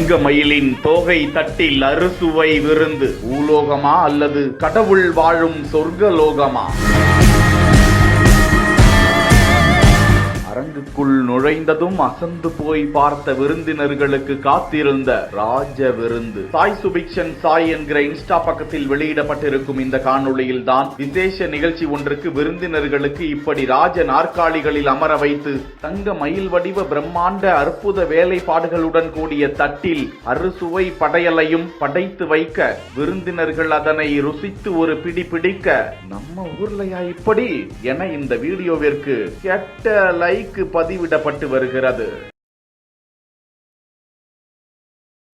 தங்க மயிலின் தோகை தட்டில் அறுசுவை விருந்து. பூலோகமா அல்லது கடவுள் வாழும் சொர்க்கலோகமா? அரங்குக்குள் நுழைந்ததும் அசந்து போய் பார்த்த விருந்தினர்களுக்கு காத்திருந்த ராஜ விருந்து. சாய் சுபிக்ஷன் சாய் என்கிற இன்ஸ்டா பக்கத்தில் வெளியிடப்பட்டிருக்கும் இந்த காணொளியில் தான் விசேஷ நிகழ்ச்சி ஒன்றுக்கு விருந்தினர்களுக்கு இப்படி ராஜ நாற்காலிகளில் அமர வைத்து தங்க மயில் வடிவ பிரம்மாண்ட அற்புத வேலைப்பாடுகளுடன் கூடிய தட்டில் அறுசுவை படையலையும் படைத்து வைக்க விருந்தினர்கள் அதனை ருசித்து ஒரு பிடி பிடிக்க நம்ம ஊர்லயா இப்படி என இந்த வீடியோவிற்கு கெட்ட லைக் பதிவிடப்பட்டு வருகிறது.